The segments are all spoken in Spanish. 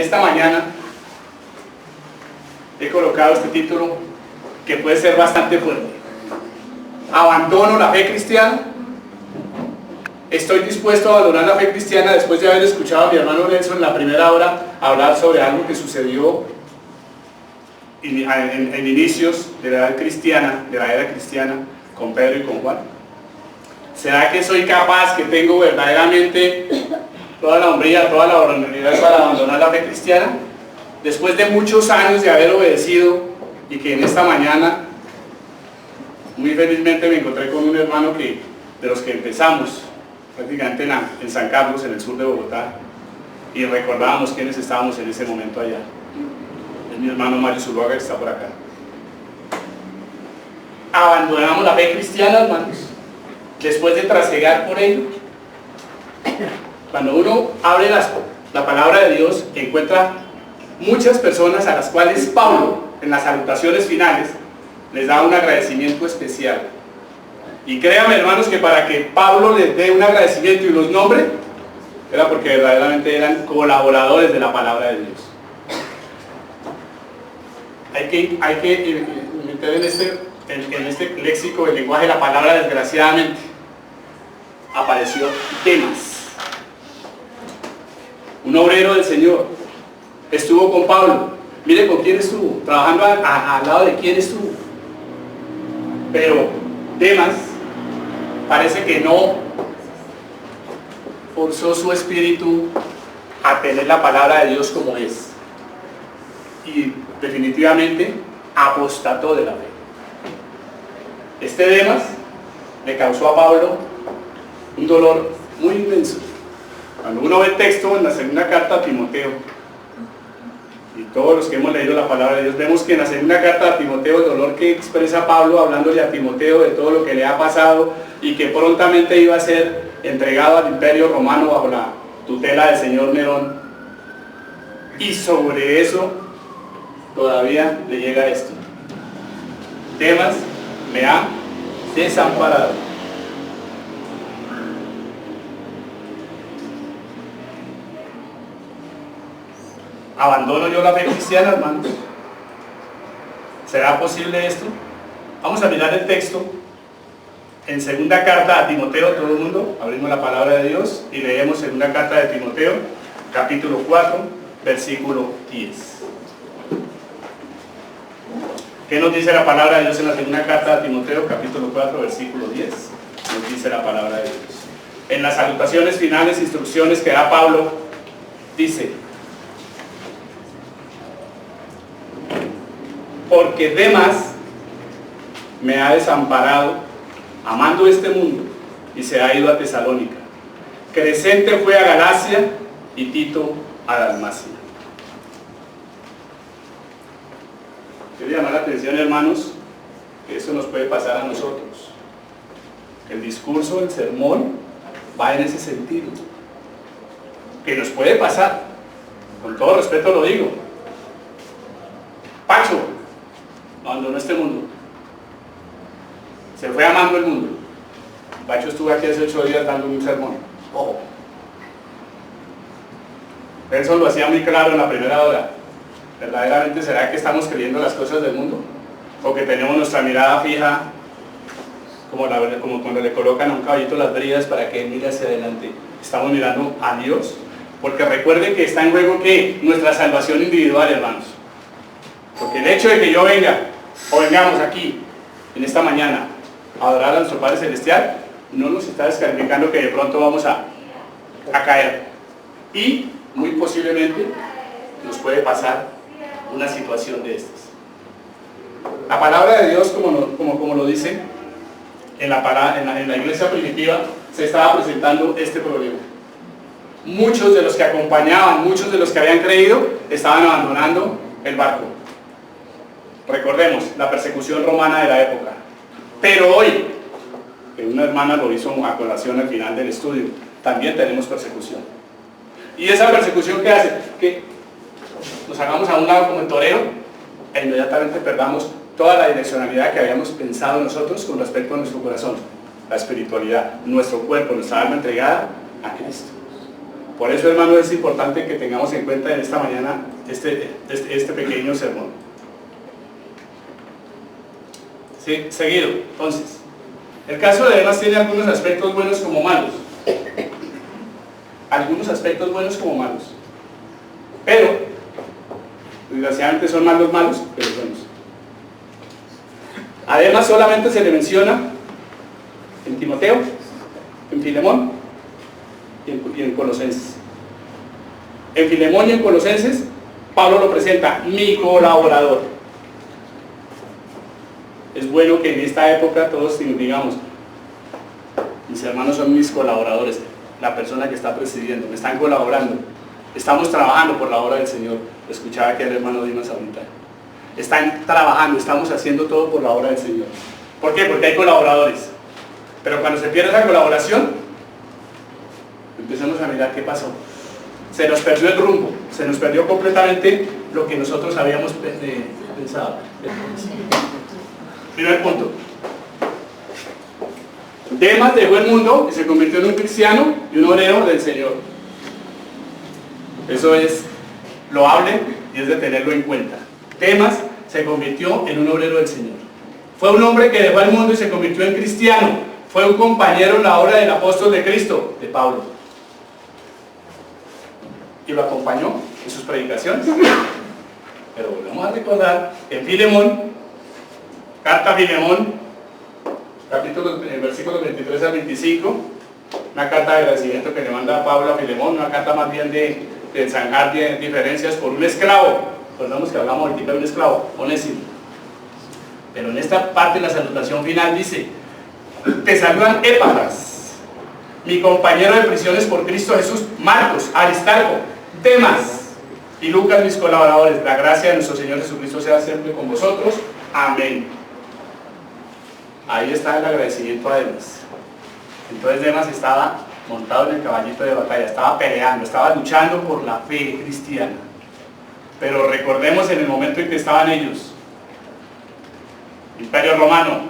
Esta mañana he colocado este título que puede ser bastante fuerte. ¿Abandono la fe cristiana? Estoy dispuesto a abandonar la fe cristiana después de haber escuchado a mi hermano Nelson en la primera hora hablar sobre algo que sucedió en inicios de la edad cristiana, de la era cristiana, con Pedro y con Juan. ¿Será que soy capaz, que tengo verdaderamente toda la hombría, toda la honorabilidad para abandonar la fe cristiana? Después de muchos años de haber obedecido, y que en esta mañana muy felizmente me encontré con un hermano de los que empezamos prácticamente en San Carlos, en el sur de Bogotá, y recordábamos quiénes estábamos en ese momento allá. Es mi hermano Mario Zuluaga, que está por acá. ¿Abandonamos la fe cristiana, hermanos, después de trasegar por ello? Cuando uno abre la palabra de Dios, encuentra muchas personas a las cuales Pablo, en las salutaciones finales, les da un agradecimiento especial. Y créanme, hermanos, que para que Pablo les dé un agradecimiento y los nombre, era porque verdaderamente eran colaboradores de la palabra de Dios. Hay que meter en este léxico el lenguaje de la palabra, desgraciadamente. Apareció Demas, un obrero del Señor. Estuvo con Pablo. Mire con quién estuvo, trabajando al lado de quién estuvo. Pero Demas parece que no forzó su espíritu a tener la palabra de Dios como es. Y definitivamente apostató de la fe. Este Demas le causó a Pablo un dolor muy inmenso. Cuando uno ve el texto en la segunda carta a Timoteo, y todos los que hemos leído la palabra de Dios, vemos que en la segunda carta a Timoteo, el dolor que expresa Pablo hablándole a Timoteo de todo lo que le ha pasado y que prontamente iba a ser entregado al imperio romano bajo la tutela del señor Nerón. Y sobre eso todavía le llega esto: Demas me ha desamparado. ¿Abandono yo la fe cristiana, hermanos? ¿Será posible esto? Vamos a mirar el texto en segunda carta a Timoteo. Todo el mundo, abrimos la palabra de Dios y leemos segunda carta de Timoteo, capítulo 4, versículo 10. ¿Qué nos dice la palabra de Dios en la segunda carta a Timoteo, capítulo 4, versículo 10? Nos dice la palabra de Dios. En las salutaciones finales, instrucciones que da Pablo, dice: porque Demas me ha desamparado, amando este mundo, y se ha ido a Tesalónica. Crescente fue a Galacia y Tito a Dalmacia. Quiero llamar la atención, hermanos, que eso nos puede pasar a nosotros. El discurso, el sermón, va en ese sentido. Que nos puede pasar, con todo respeto lo digo. Pacho abandonó este mundo, se fue amando el mundo. Pacho estuvo aquí hace 8 días dando un sermón. Ojo. Nelson lo hacía muy claro en la primera hora. ¿Verdaderamente será que estamos creyendo las cosas del mundo? ¿O que tenemos nuestra mirada fija, como cuando le colocan a un caballito las bridas para que mire hacia adelante? Estamos mirando a Dios, porque recuerden que está en juego que nuestra salvación individual, hermanos. Porque el hecho de que yo venga, o vengamos aquí, en esta mañana, a adorar a nuestro Padre Celestial, no nos está descalificando que de pronto vamos a caer. Y muy posiblemente nos puede pasar una situación de estas. La palabra de Dios, como lo dice, en la iglesia primitiva, se estaba presentando este problema. Muchos de los que acompañaban, muchos de los que habían creído, estaban abandonando el barco. Recordemos la persecución romana de la época. Pero hoy, que una hermana lo hizo a colación al final del estudio, también tenemos persecución. ¿Y esa persecución qué hace? Que nos hagamos a un lado como el torero e inmediatamente perdamos toda la direccionalidad que habíamos pensado nosotros con respecto a nuestro corazón, la espiritualidad, nuestro cuerpo, nuestra alma entregada a Cristo. Por eso, hermanos, es importante que tengamos en cuenta en esta mañana este pequeño sermón. Sí, seguido, entonces, el caso de Demas tiene algunos aspectos buenos como malos. Algunos aspectos buenos como malos. Pero, desgraciadamente son malos, pero buenos. Además, solamente se le menciona en Timoteo, en Filemón y en Colosenses. En Filemón y en Colosenses, Pablo lo presenta, mi colaborador. Es bueno que en esta época todos digamos, mis hermanos son mis colaboradores, la persona que está presidiendo, me están colaborando, estamos trabajando por la obra del Señor. Escuchaba aquí al hermano Dimas ahorita. Están trabajando, estamos haciendo todo por la obra del Señor. ¿Por qué? Porque hay colaboradores. Pero cuando se pierde esa colaboración, empezamos a mirar qué pasó. Se nos perdió el rumbo, se nos perdió completamente lo que nosotros habíamos pensado. Primer punto. Demas dejó el mundo y se convirtió en un cristiano y un obrero del Señor. Eso es loable y es de tenerlo en cuenta. Demas se convirtió en un obrero del Señor. Fue un hombre que dejó el mundo y se convirtió en cristiano. Fue un compañero en la obra del apóstol de Cristo, de Pablo. Y lo acompañó en sus predicaciones. Pero volvemos a recordar en Filemón, carta a Filemón, versículos 23 al 25, una carta de agradecimiento que le manda Pablo a Filemón, una carta más bien de zanjar diferencias por un esclavo. Recordamos que hablamos ahorita de un esclavo, Onésimo. Pero en esta parte de la salutación final dice, te saludan Epafras, mi compañero de prisiones por Cristo Jesús, Marcos, Aristarco, Demas y Lucas, mis colaboradores. La gracia de nuestro Señor Jesucristo sea siempre con vosotros. Amén. Ahí está el agradecimiento a Demas. Entonces Demas estaba montado en el caballito de batalla, estaba peleando, estaba luchando por la fe cristiana. Pero recordemos en el momento en que estaban ellos, Imperio Romano,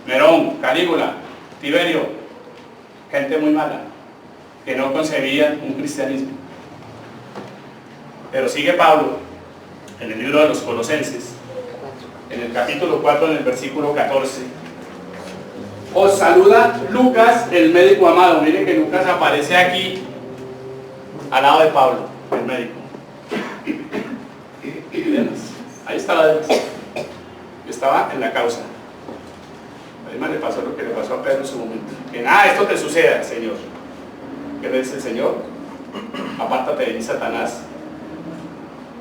Nerón, Calígula, Tiberio, gente muy mala, que no concebía un cristianismo. Pero sigue Pablo, en el libro de los Colosenses, en el capítulo 4, en el versículo 14. Os saluda Lucas, el médico amado. Miren que Lucas aparece aquí, al lado de Pablo, el médico. Ahí estaba Demas. Estaba en la causa. Además le pasó lo que le pasó a Pedro en su momento. Que nada, esto te suceda, Señor. ¿Qué le dice el Señor? Apártate de mí, Satanás.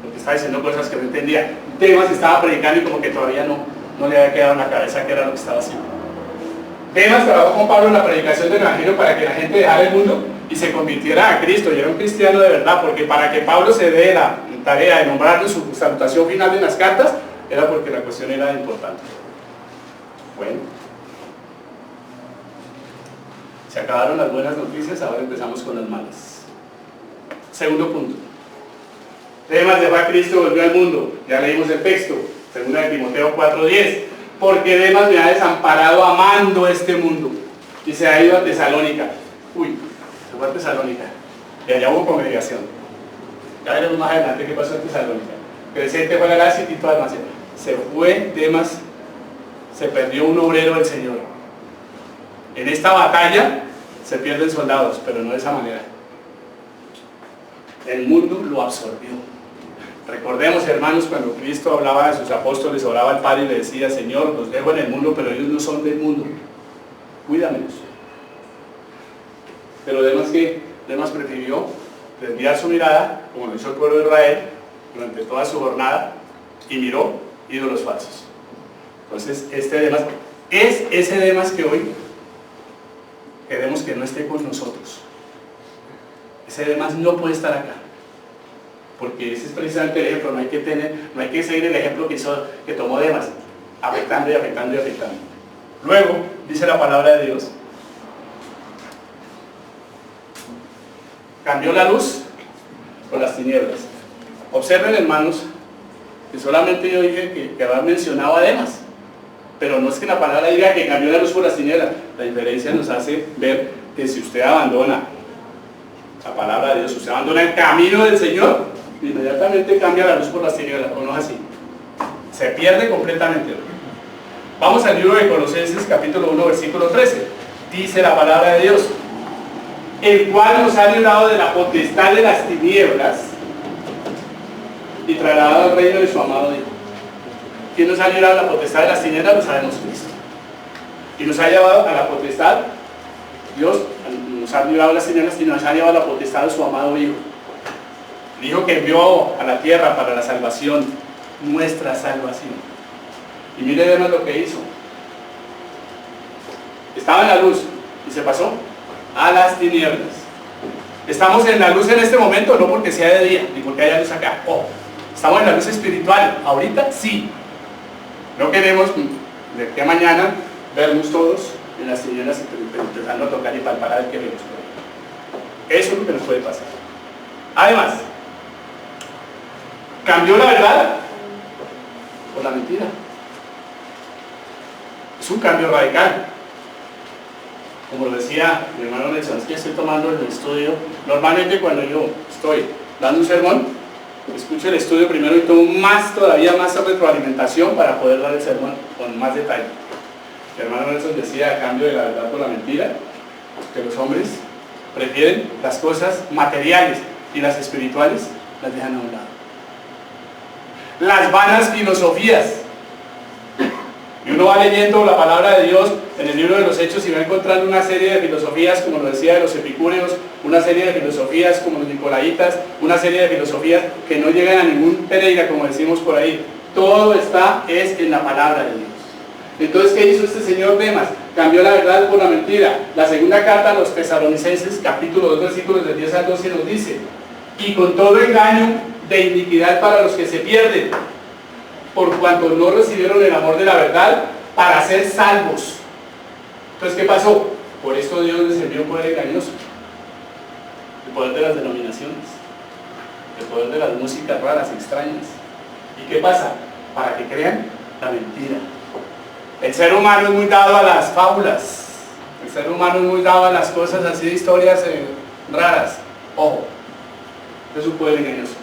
Porque está diciendo cosas que no entendía. Demas estaba predicando y como que todavía no le había quedado en la cabeza qué era lo que estaba haciendo. Demas trabajó con Pablo en la predicación del Evangelio para que la gente dejara el mundo y se convirtiera a Cristo y era un cristiano de verdad, porque para que Pablo se dé la tarea de nombrarle su salutación final en las cartas, era porque la cuestión era importante. Bueno, se acabaron las buenas noticias, ahora empezamos con las malas. Segundo punto. Demas dejó a Cristo y volvió al mundo. Ya leímos el texto, 2 de Timoteo 4:10. Porque Demas me ha desamparado amando este mundo y se ha ido a Tesalónica. Uy, se fue a Tesalónica y allá hubo congregación. Ya veremos más adelante qué pasó en Tesalónica. Presente fue la gracia y Tito Dalmacia. Se fue Demas, se perdió un obrero del Señor. En esta batalla se pierden soldados, pero no de esa manera. El mundo lo absorbió. Recordemos, hermanos, cuando Cristo hablaba de sus apóstoles, oraba al Padre y le decía, Señor, los dejo en el mundo, pero ellos no son del mundo. Cuídamelos. Pero Demas prefirió desviar su mirada, como lo hizo el pueblo de Israel, durante toda su jornada, y miró ídolos falsos. Entonces, este Demas es ese Demas que hoy queremos que no esté con nosotros. Ese Demas no puede estar acá. Porque ese es precisamente el ejemplo, no hay que seguir el ejemplo que tomó Demas, afectando y afectando y afectando. Luego, dice la palabra de Dios, cambió la luz por las tinieblas. Observen, hermanos, que solamente yo dije que había mencionado a Demas, pero no es que la palabra diga que cambió la luz por las tinieblas. La diferencia nos hace ver que si usted abandona la palabra de Dios, usted abandona el camino del Señor, inmediatamente cambia la luz por las tinieblas, o no es así. Se pierde completamente. Vamos al libro de Colosenses, capítulo 1, versículo 13. Dice la palabra de Dios: el cual nos ha librado de la potestad de las tinieblas y trasladado al reino de su amado Hijo. ¿Quién nos ha librado de la potestad de las tinieblas? Lo sabemos, Cristo. Y nos ha llevado a la potestad, Dios nos ha librado de las tinieblas y nos ha llevado a la potestad de su amado Hijo. El Hijo que envió a la tierra para la salvación, nuestra salvación. Y mire además lo que hizo. Estaba en la luz y se pasó a las tinieblas. Estamos en la luz en este momento, no porque sea de día, ni porque haya luz acá. Estamos en la luz espiritual. Ahorita sí. No queremos de que mañana vernos todos en las tinieblas empezando a tocar y palpar a ver qué vemos por ahí. Eso es lo que nos puede pasar. Además, ¿cambió la verdad por la mentira? Es un cambio radical. Como lo decía mi hermano Nelson, es que estoy tomando el estudio. Normalmente cuando yo estoy dando un sermón, escucho el estudio primero y tomo todavía más retroalimentación para poder dar el sermón con más detalle. Mi hermano Nelson decía, a cambio de la verdad por la mentira, que los hombres prefieren las cosas materiales y las espirituales las dejan a un lado. Las vanas filosofías. Y uno va leyendo la palabra de Dios en el libro de los Hechos y va encontrando una serie de filosofías, como lo decía de los epicúreos, una serie de filosofías como los nicolaitas, una serie de filosofías que no llegan a ningún Pereira, como decimos por ahí. Todo es en la palabra de Dios. Entonces, ¿qué hizo este señor Demas? Cambió la verdad por la mentira. La segunda carta a los Tesalonicenses, capítulo 2, versículos del 10 al 12 nos dice: y con todo engaño de iniquidad para los que se pierden, por cuanto no recibieron el amor de la verdad para ser salvos. Entonces, ¿qué pasó? Por esto Dios les envió un poder engañoso. El poder de las denominaciones, el poder de las músicas raras, extrañas. ¿Y qué pasa? Para que crean la mentira. El ser humano es muy dado a las fábulas. El ser humano es muy dado a las cosas así de historias raras. Ojo, es un poder engañoso.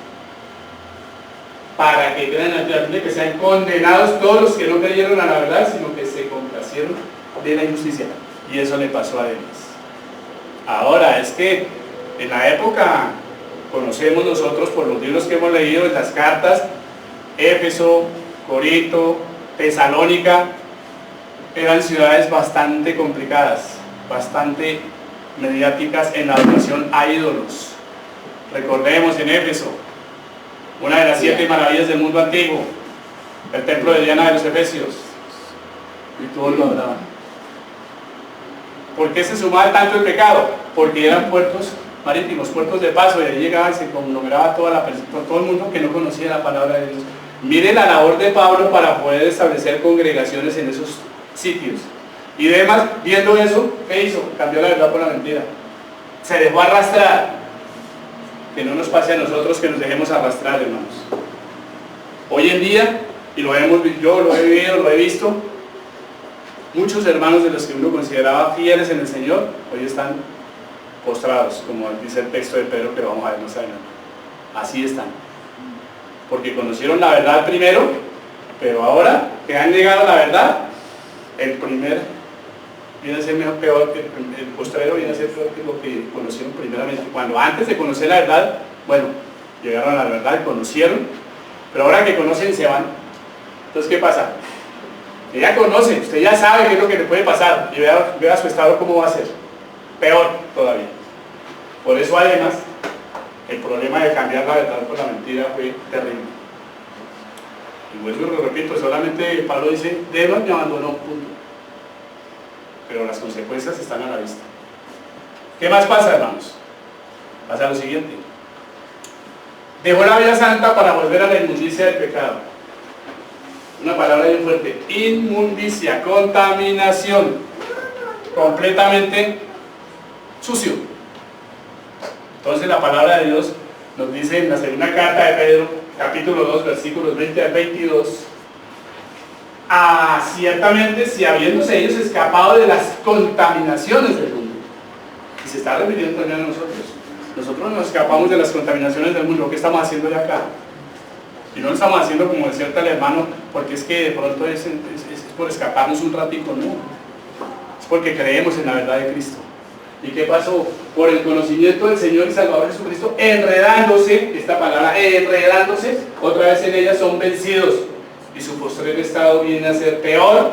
Para que crean la mentira, que sean condenados todos los que no creyeron a la verdad, sino que se complacieron de la injusticia. Y eso le pasó a Demas. Ahora, es que en la época, conocemos nosotros por los libros que hemos leído, en las cartas, Éfeso, Corinto, Tesalónica, eran ciudades bastante complicadas, bastante mediáticas en la adoración a ídolos. Recordemos en Éfeso, una de las 7 maravillas del mundo antiguo, el templo de Diana de los Efesios, y todos lo adoraban. ¿Por qué se sumaba tanto el pecado? Porque eran puertos marítimos, puertos de paso, y ahí llegaba y se conglomeraba todo el mundo que no conocía la palabra de Dios. Mire la labor de Pablo para poder establecer congregaciones en esos sitios. Y Demas, viendo eso, ¿qué hizo? Cambió la verdad por la mentira. Se dejó arrastrar. Que no nos pase a nosotros que nos dejemos arrastrar, hermanos. Hoy en día, y yo lo he vivido, lo he visto, muchos hermanos de los que uno consideraba fieles en el Señor, hoy están postrados, como dice el texto de Pedro que vamos a ver más adelante. Así están. Porque conocieron la verdad primero, pero ahora que han llegado a la verdad, el primer viene a ser mejor, peor que el postrero, viene a ser peor que lo que conocieron primeramente. Cuando antes de conocer la verdad, bueno, llegaron a la verdad y conocieron, pero ahora que conocen se van. Entonces, ¿qué pasa? Que ya conoce, usted ya sabe qué es lo que le puede pasar, y vea su estado cómo va a ser. Peor todavía. Por eso, además, el problema de cambiar la verdad por la mentira fue terrible. Y vuelvo y lo repito, solamente Pablo dice, Demas me abandonó, punto. Pero las consecuencias están a la vista. ¿Qué más pasa, hermanos? Pasa lo siguiente: dejó la vida santa para volver a la inmundicia del pecado. Una palabra bien fuerte: inmundicia, contaminación, completamente sucio. Entonces la palabra de Dios nos dice en la segunda carta de Pedro, capítulo 2, versículos 20 al 22, ciertamente si habiéndose ellos escapado de las contaminaciones del mundo, y se está refiriendo también a nosotros, Nosotros nos escapamos de las contaminaciones del mundo. ¿Qué estamos haciendo de acá? Y no lo estamos haciendo como decía el hermano, porque es que de pronto es por escaparnos un ratico, no. Es porque creemos en la verdad de Cristo. ¿Y qué pasó? Por el conocimiento del Señor y Salvador Jesucristo, enredándose, esta palabra, enredándose, otra vez en ella son vencidos. Y su postrer estado viene a ser peor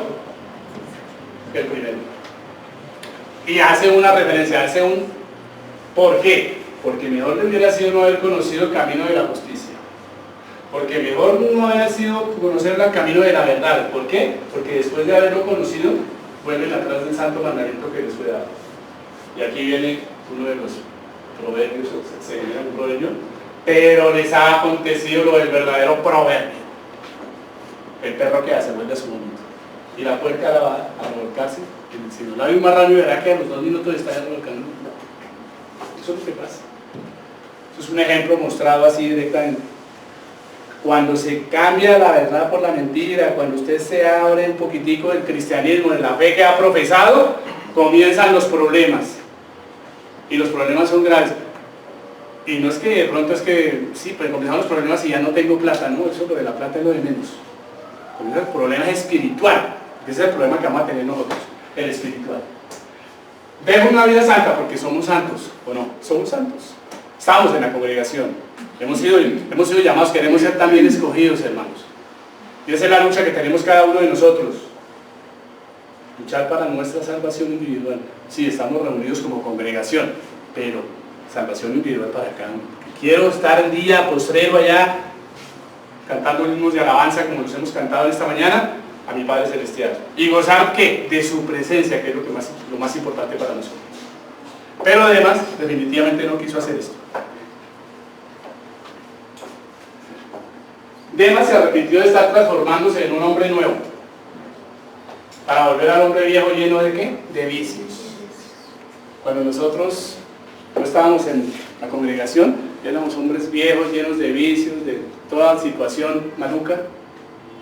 que el primero. Y hace una referencia, hace un ¿por qué? Porque mejor le hubiera sido no haber conocido el camino de la justicia. Porque mejor no haber sido conocer el camino de la verdad. ¿Por qué? Porque después de haberlo conocido, vuelven atrás del santo mandamiento que les fue dado. Y aquí viene uno de los proverbios, se viene un proverbio, pero les ha acontecido lo del verdadero proverbio. El perro que hace vuelve a su momento. Y la puerca la va a revolcarse. Si no la ve un marrano y verá que a los 2 minutos está revolcando. Eso es lo que pasa. Eso es un ejemplo mostrado así directamente. Cuando se cambia la verdad por la mentira, cuando usted se abre un poquitico del cristianismo, de la fe que ha profesado, comienzan los problemas. Y los problemas son graves. Y no es que de pronto es que, sí, pues comienzan los problemas y ya no tengo plata, no, eso lo de la plata es lo de menos. Comienza el problema espiritual, que ese es el problema que vamos a tener nosotros, el espiritual. Dejo una vida santa porque somos santos, ¿o no? Somos santos. Estamos en la congregación. Hemos sido llamados, queremos ser también escogidos, hermanos. Y esa es la lucha que tenemos cada uno de nosotros. Luchar para nuestra salvación individual. Sí, estamos reunidos como congregación, pero salvación individual para cada uno. Quiero estar el día postrero allá, cantando himnos de alabanza como los hemos cantado esta mañana, a mi Padre Celestial. Y gozar, ¿qué? De su presencia, que es lo más importante para nosotros. Pero además, definitivamente no quiso hacer esto. Demas se arrepintió de estar transformándose en un hombre nuevo, para volver al hombre viejo lleno de ¿qué? De vicios. Cuando nosotros no estábamos en la congregación, éramos hombres viejos, llenos de vicios, de toda situación maluca.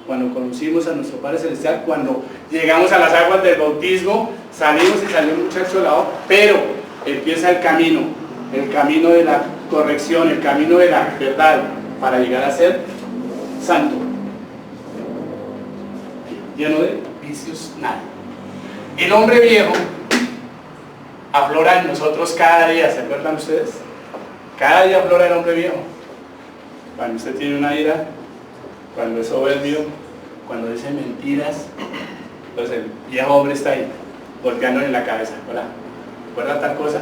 Cuando conocimos a nuestro Padre Celestial, cuando llegamos a las aguas del bautismo, salimos y salió un muchacho al lado, pero empieza el camino de la corrección, el camino de la verdad, para llegar a ser santo, lleno de vicios, nada. El hombre viejo aflora en nosotros cada día, ¿se acuerdan ustedes? Cada día aflora el hombre viejo. Cuando usted tiene una ira, cuando es soberbio, cuando dice mentiras, entonces el viejo hombre está ahí, golpeándole en la cabeza. Hola, ¿recuerda tal cosa?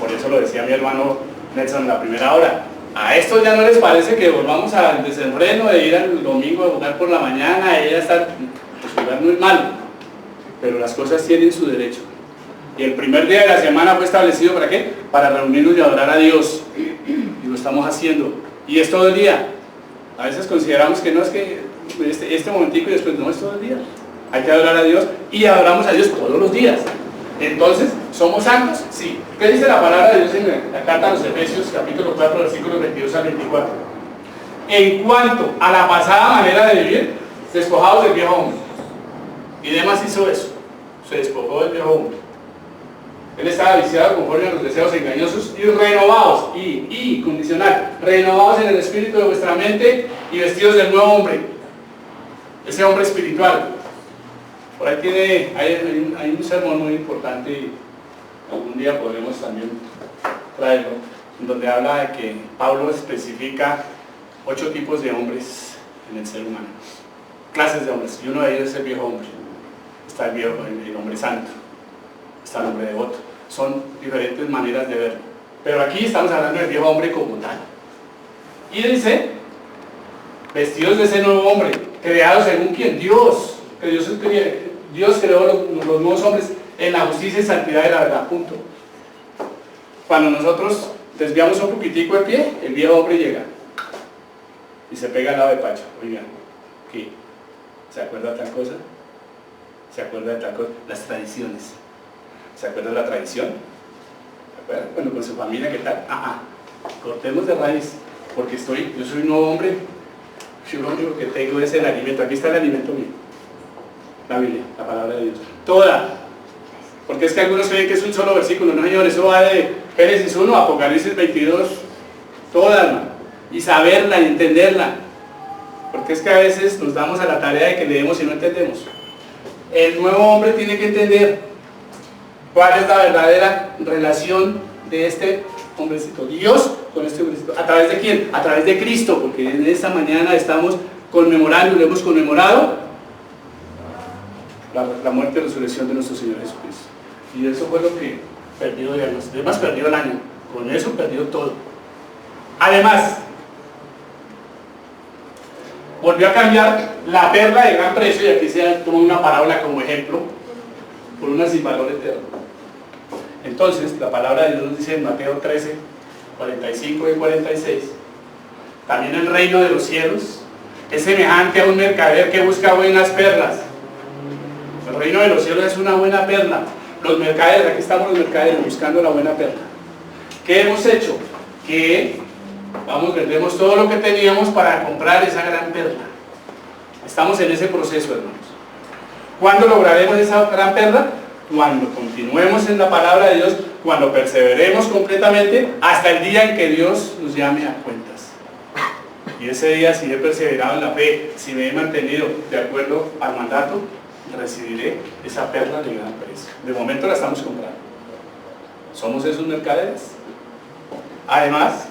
Por eso lo decía mi hermano Nelson en la primera hora. A estos ya no les parece que volvamos al desenfreno de ir al domingo a jugar por la mañana, y ya estar, pues jugar no es malo, pero las cosas tienen su derecho. Y el primer día de la semana fue establecido ¿para qué? Para reunirnos y adorar a Dios. Y lo estamos haciendo. Y es todo el día. A veces consideramos que no es que este momentico y después no, es todo el día. Hay que adorar a Dios y adoramos a Dios todos los días. Entonces, ¿somos santos? Sí. ¿Qué dice la palabra de Dios en la carta a los Efesios, capítulo 4, versículos 22 al 24? En cuanto a la pasada manera de vivir, despojados del viejo hombre. Y Demas hizo eso. Se despojó del viejo hombre. Él estaba viciado conforme a los deseos engañosos y renovados, y condicional, renovados en el espíritu de vuestra mente y vestidos del nuevo hombre. Ese hombre espiritual. Por ahí hay un sermón muy importante y algún día podremos también traerlo, donde habla de que Pablo especifica 8 tipos de hombres en el ser humano, clases de hombres, y uno de ellos es el viejo hombre. Está el hombre santo, está el hombre devoto. Son diferentes maneras de verlo, pero aquí estamos hablando del viejo hombre como tal. Y dice, vestidos de ese nuevo hombre, creados según quien, Dios, que Dios creó los nuevos hombres en la justicia y santidad de la verdad, punto. Cuando nosotros desviamos un poquitico el pie, el viejo hombre llega y se pega al lado de Pacho. Oigan, ¿qué? ¿Se acuerda de tal cosa? ¿Se acuerda de tal cosa? Las tradiciones. ¿Se acuerda de la tradición? ¿Se acuerda? Bueno, con su familia, ¿qué tal? Cortemos de raíz, porque yo soy un nuevo hombre. Yo lo único que tengo es el alimento. Aquí está el alimento mío. La Biblia, la palabra de Dios. Toda. Porque es que algunos creen que es un solo versículo. No, señor, eso va de Génesis 1, Apocalipsis 22, toda alma, y saberla y entenderla, porque es que a veces nos damos a la tarea de que leemos y no entendemos. El nuevo hombre tiene que entender cuál es la verdadera relación de este hombrecito, Dios con este hombrecito. ¿A través de quién? A través de Cristo, porque en esta mañana estamos conmemorando, lo hemos conmemorado, la muerte y resurrección de nuestro Señor Jesucristo. Y eso fue lo que perdió, además perdió el año, con eso perdió todo. Además, volvió a cambiar la perla de gran precio, y aquí se toma una parábola como ejemplo, por una sin valor eterno. Entonces, la palabra de Dios nos dice en Mateo 13, 45 y 46, también el reino de los cielos es semejante a un mercader que busca buenas perlas. El reino de los cielos es una buena perla. Los mercaderes, aquí estamos los mercaderes buscando la buena perla. ¿Qué hemos hecho? Que vendemos todo lo que teníamos para comprar esa gran perla. Estamos en ese proceso, hermanos. ¿Cuándo lograremos esa gran perla? Cuando continuemos en la palabra de Dios, cuando perseveremos completamente hasta el día en que Dios nos llame a cuentas. Y ese día, si he perseverado en la fe, si me he mantenido de acuerdo al mandato, recibiré esa perla de gran precio. De momento la estamos comprando. ¿Somos esos mercaderes? Además,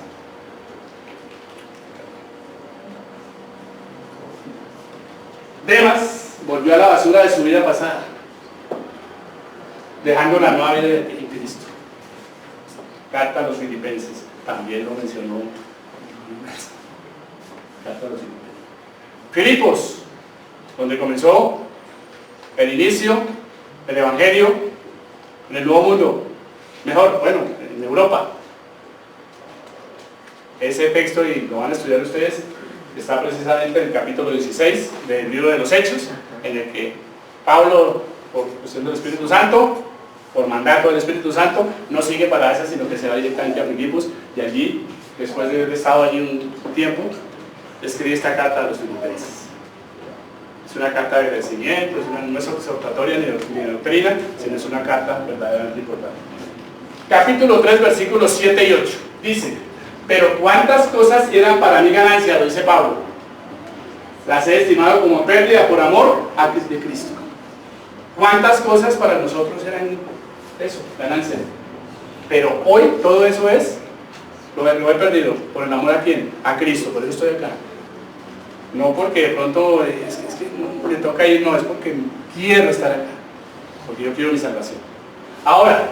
Demas volvió a la basura de su vida pasada, dejando la nueva vida en Cristo. Carta a los Filipenses, también lo mencionó. Carta a los Filipenses. Filipos, donde comenzó el inicio del Evangelio en el Nuevo Mundo, mejor, bueno, en Europa. Ese texto, y lo van a estudiar ustedes, está precisamente en el capítulo 16 del libro de los Hechos, en el que Pablo, por cuestión del Espíritu Santo, por mandato del Espíritu Santo, no sigue para Asia, sino que se va directamente a Filipos, y allí, después de haber estado allí un tiempo, escribe esta carta a los filipenses. Es una carta de agradecimiento, no es exhortatoria ni de doctrina, sino es una carta verdaderamente importante. Capítulo 3, versículos 7 y 8, dice: pero cuántas cosas eran para mí ganancia, lo dice Pablo, las he estimado como pérdida por amor a Cristo. ¿Cuántas cosas para nosotros eran eso, ganancia? Pero hoy todo eso lo he perdido. ¿Por el amor a quién? A Cristo, por eso estoy acá. No porque de pronto es que no, me toca ir, no, es porque quiero estar acá, porque yo quiero mi salvación. Ahora,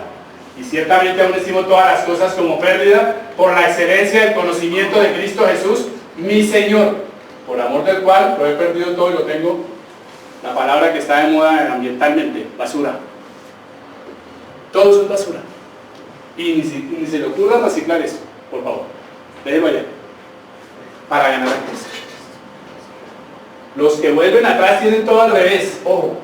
y ciertamente aún estimo todas las cosas como pérdida por la excelencia del conocimiento de Cristo Jesús, mi Señor, por amor del cual lo he perdido todo y lo tengo, la palabra que está de moda ambientalmente, basura. Todo eso es basura. Y ni se le ocurra reciclar eso, por favor. Déjelo allá. Para ganar a Cristo. Los que vuelven atrás tienen todo al revés, ojo.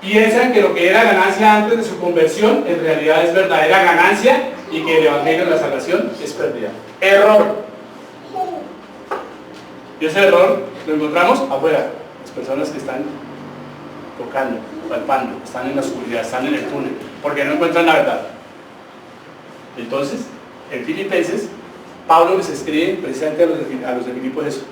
Piensan que lo que era ganancia antes de su conversión en realidad es verdadera ganancia y que el Evangelio de la salvación es pérdida. Error. Y ese error lo encontramos afuera. Las personas que están tocando, palpando, están en la oscuridad, están en el túnel, porque no encuentran la verdad. Entonces, en Filipenses, Pablo les escribe precisamente a los de Filipos eso,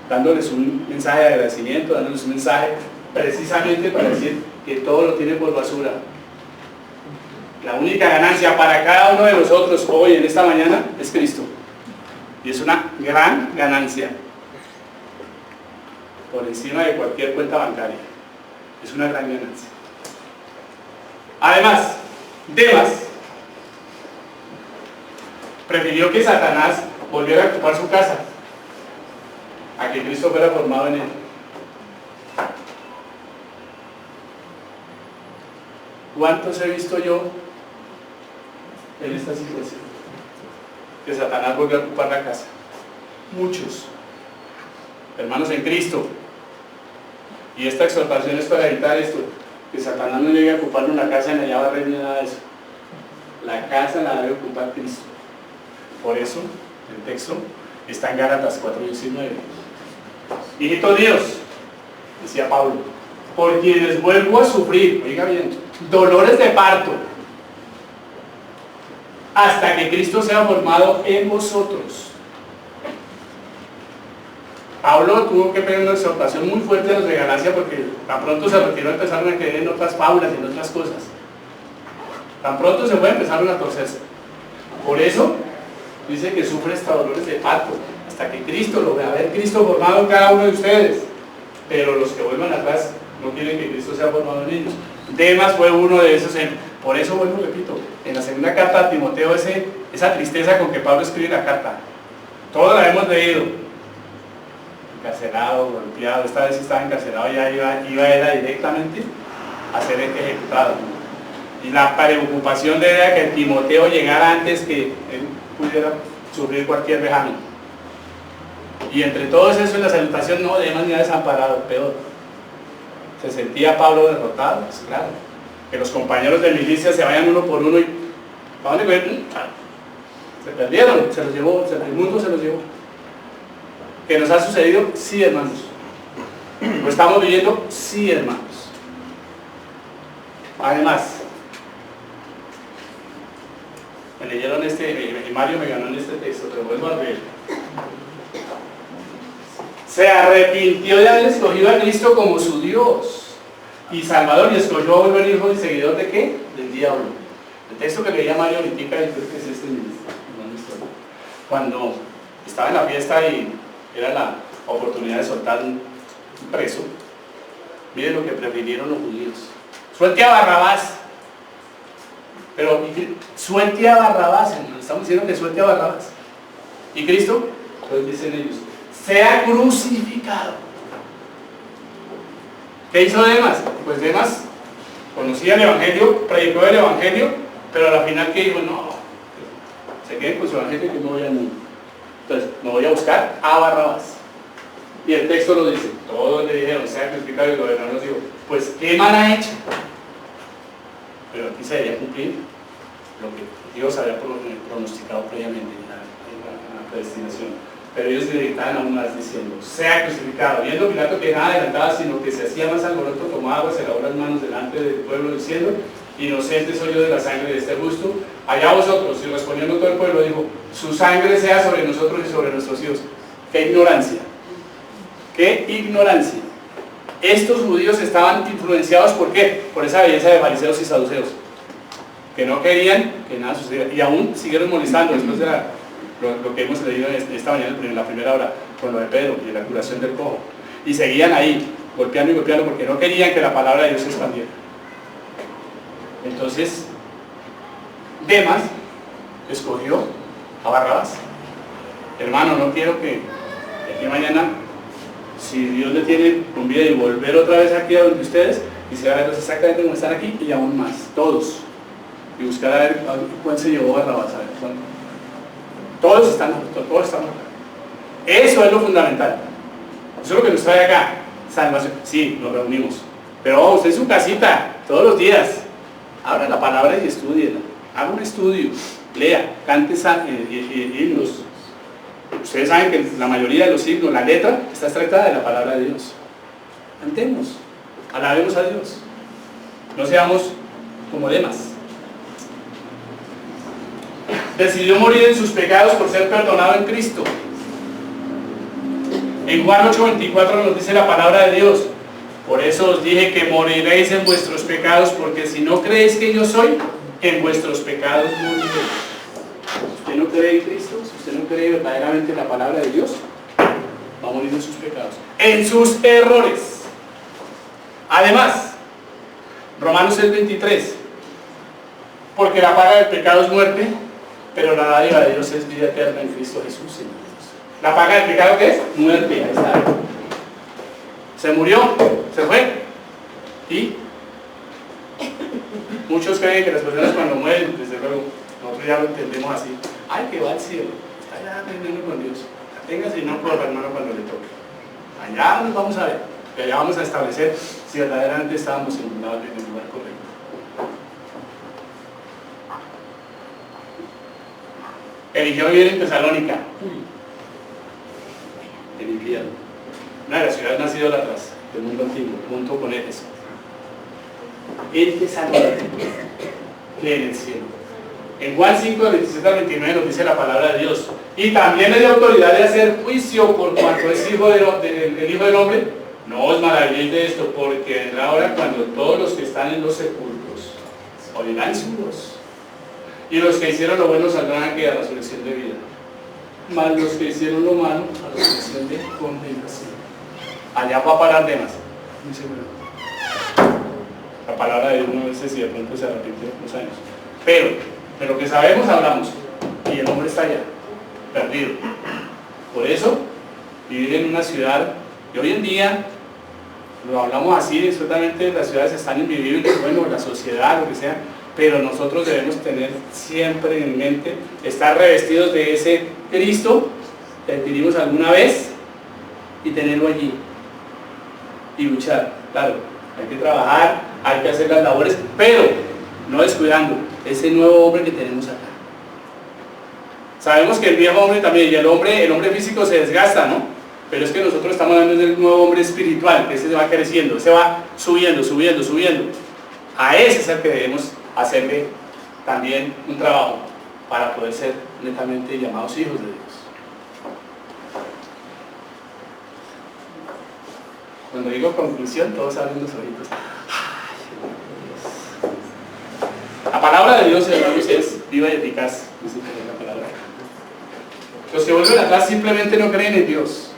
dándoles un mensaje de agradecimiento, dándoles un mensaje precisamente para decir que todo lo tiene por basura. La única ganancia para cada uno de nosotros hoy, en esta mañana, es Cristo. Y es una gran ganancia. Por encima de cualquier cuenta bancaria. Es una gran ganancia. Además, Demas prefirió que Satanás volviera a ocupar su casa a que Cristo fuera formado en él. ¿Cuántos he visto yo en esta situación? Que Satanás volvió a ocupar la casa. Muchos. Hermanos en Cristo. Y esta exhortación es para evitar esto, que Satanás no llegue a ocupar una casa ni allá va a reír ni nada de eso. La casa la debe ocupar Cristo. Por eso, el texto está en Gálatas 4:19. Hijitos Dios, decía Pablo, por quienes vuelvo a sufrir, oiga bien, dolores de parto, hasta que Cristo sea formado en vosotros. Pablo tuvo que pedir una exhortación muy fuerte a los de Galacia porque tan pronto se retiró, empezaron a creer en otras fábulas y en otras cosas. Tan pronto se fue, empezaron a torcerse. Por eso dice que sufre hasta dolores de parto, hasta que Cristo lo vea, ver Cristo formado en cada uno de ustedes. Pero los que vuelvan atrás no quieren que Cristo sea formado en ellos. Demas fue uno de esos. Por eso, vuelvo, repito, en la segunda carta a Timoteo, esa tristeza con que Pablo escribe la carta, todos la hemos leído. Encarcelado, golpeado, esta vez estaba encarcelado, ya iba era directamente a ser ejecutado. Y la preocupación de él era que Timoteo llegara antes que él pudiera sufrir cualquier vejamen. Y entre todo eso en la salutación, no, Demas ni ha desamparado, peor. ¿Se sentía Pablo derrotado? Pues claro. Que los compañeros de milicia se vayan uno por uno y ¿para dónde coger? Se perdieron, se los llevó, el mundo se los llevó. ¿Qué nos ha sucedido? Sí, hermanos. ¿Lo estamos viviendo? Sí, hermanos. Además, me leyeron Mario me ganó en este texto, pero vuelvo a leer. Se arrepintió de haber escogido a Cristo como su Dios y Salvador, y escogió a volver hijo y seguidor de ¿qué? Del diablo. El texto que leía Mario ahorita, y creo que es este mismo, cuando estaba en la fiesta y era la oportunidad de soltar un preso, miren lo que prefirieron los judíos: suelte a Barrabás. Pero suelte a Barrabás, hermanos. Estamos diciendo que suelte a Barrabás. ¿Y Cristo? Entonces dicen ellos: sea crucificado. ¿Qué hizo Demas? Pues Demas conocía el Evangelio, predicó el Evangelio, pero a la final que dijo: no, se queden con su Evangelio, que no voy al mundo. Entonces, me voy a buscar a Barrabás. Y el texto lo dice, todos le dijeron: sea crucificado, y el gobernador nos dijo: pues, ¿qué mal ha hecho? Pero aquí se debía cumplir lo que Dios había pronosticado previamente en la predestinación. Pero ellos se dedicaban aún más diciendo: sea crucificado. Viendo Pilato que nada adelantaba, sino que se hacía más alboroto, tomaba agua, se lavó las manos delante del pueblo diciendo: inocente soy yo de la sangre de este justo, allá vosotros. Y respondiendo todo el pueblo dijo: su sangre sea sobre nosotros y sobre nuestros hijos. ¡Qué ignorancia! ¡Qué ignorancia! Estos judíos estaban influenciados, ¿por qué? Por esa belleza de fariseos y saduceos, que no querían que nada sucediera, y aún siguieron molestando después de lo que hemos leído esta mañana en la primera hora, con lo de Pedro y la curación del cojo, y seguían ahí, golpeando y golpeando, porque no querían que la palabra de Dios se expandiera. Entonces, Demas escogió a Barrabás. Hermano, no quiero que aquí mañana, si Dios le tiene con vida, y volver otra vez aquí a donde ustedes, y se va a ver exactamente como están aquí, y aún más, todos, y buscar a ver cuál se llevó Barrabás, a ver cuál. Todos están acá. Eso es lo fundamental. Eso es lo que nos trae acá, salvación. Sí, nos reunimos, pero usted en su casita, todos los días, abra la palabra y estúdiela, haga un estudio, lea, cante himnos. Ustedes saben que la mayoría de los himnos, la letra, está extractada de la palabra de Dios. Cantemos, alabemos a Dios. No seamos como Demas. Decidió morir en sus pecados por ser perdonado en Cristo. En Juan 8:24 nos dice la palabra de Dios: por eso os dije que moriréis en vuestros pecados, porque si no creéis que yo soy, en vuestros pecados moriréis. ¿Usted no cree en Cristo? Si usted no cree verdaderamente en la palabra de Dios, va a morir en sus pecados, en sus errores. Además, Romanos 6:23, porque la paga del pecado es muerte, pero la dádiva de Dios es vida eterna en Cristo Jesús, Señor. ¿La paga del pecado qué es? Muerte. Ahí está. Se murió, se fue. Y muchos creen que las personas cuando mueren, desde luego, nosotros ya lo entendemos así: ay, que va al cielo, está allá aprendiendo con Dios. Téngase y no corra, hermano, cuando le toque. Allá nos vamos a ver, que allá vamos a establecer si verdaderamente estábamos en el lugar correcto. Eligió vivir en Tesalónica, el infierno, una de las ciudades más idólatras del mundo antiguo, junto con Éfeso. En Tesalónica, en el cielo. En Juan 5, del 27 al 29 nos dice la palabra de Dios. Y también le dio autoridad de hacer juicio por cuanto es hijo el Hijo del Hombre. No os maravilléis de esto, porque vendrá hora cuando todos los que están en los sepulcros oirán su voz. Y los que hicieron lo bueno saldrán aquí a resurrección de vida. Mas los que hicieron lo malo a resurrección de condenación. Allá va a parar de más. Muy seguro. La palabra de Dios no dice si de pronto se arrepintió unos años. Pero, de lo que sabemos, hablamos. Y el hombre está allá, perdido. Por eso, vivir en una ciudad, y hoy en día, lo hablamos así, absolutamente las ciudades están invivibles, bueno, la sociedad, lo que sea, pero nosotros debemos tener siempre en mente, estar revestidos de ese Cristo que adquirimos alguna vez y tenerlo allí. Y luchar, claro, hay que trabajar, hay que hacer las labores, pero no descuidando ese nuevo hombre que tenemos acá. Sabemos que el viejo hombre también, y el hombre físico se desgasta, ¿no? Pero es que nosotros estamos hablando del nuevo hombre espiritual, que ese se va creciendo, se va subiendo, subiendo, subiendo. A ese es el que debemos hacerle también un trabajo para poder ser netamente llamados hijos de Dios. Cuando digo conclusión, todos abren los ojitos. La palabra de Dios, hermanos, es viva y eficaz. Dice la palabra. Los que vuelven atrás simplemente no creen en Dios.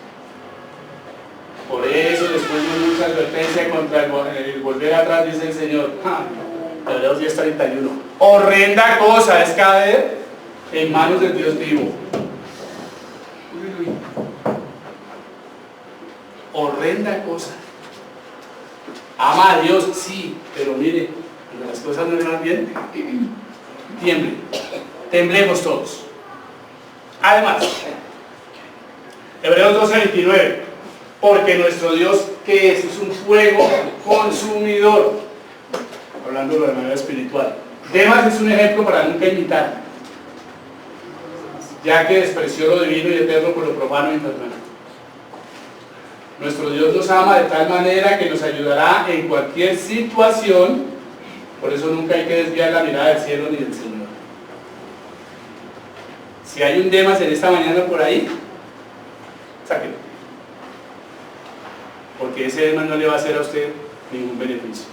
Por eso, después de mucha advertencia contra el volver atrás, dice el Señor, Hebreos 10:31, horrenda cosa es caer en manos del Dios vivo. Horrenda cosa. Ama a Dios, sí, pero mire, cuando las cosas no van bien, tiemble, temblemos todos. Además, Hebreos 12:29, porque nuestro Dios, ¿qué es? Es un fuego consumidor, hablando de manera espiritual. Demas es un ejemplo para nunca imitar, ya que despreció lo divino y eterno por lo profano e infernal. Nuestro Dios nos ama de tal manera que nos ayudará en cualquier situación, por eso nunca hay que desviar la mirada del cielo ni del Señor. Si hay un Demas en esta mañana por ahí, sáquenlo. Porque ese Demas no le va a hacer a usted ningún beneficio.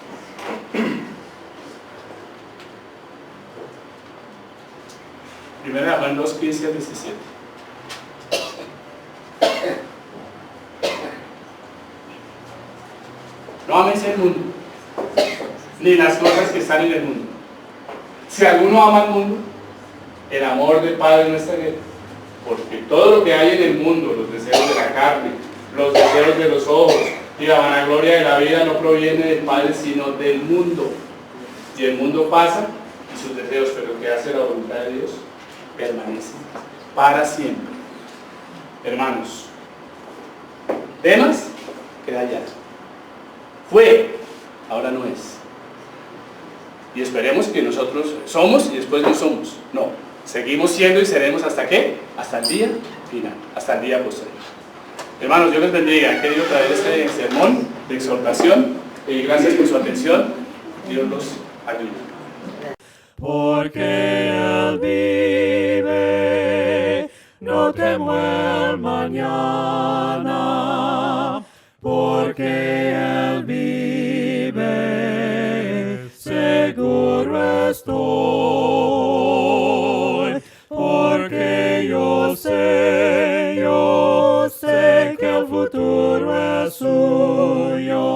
Primera Juan 2:15 al 17. No améis el mundo, ni las cosas que están en el mundo. Si alguno ama al mundo, el amor del Padre no está en él. Porque todo lo que hay en el mundo, los deseos de la carne, los deseos de los ojos y la vanagloria de la vida no proviene del Padre, sino del mundo. Y el mundo pasa y sus deseos, pero el que hace la voluntad de Dios permanece para siempre. Hermanos, Demas queda allá. Fue, ahora no es. Y esperemos que nosotros somos y después no somos. No, seguimos siendo y seremos hasta qué? Hasta el día final, hasta el día posterior. Hermanos, Dios les bendiga. He querido traer este sermón de exhortación y gracias por su atención. Dios los ayude. Porque Él vive, no temo el mañana, porque Él vive, seguro estoy, porque yo sé que el futuro es suyo,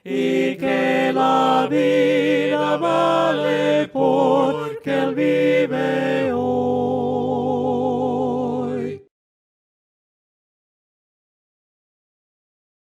y que la vida va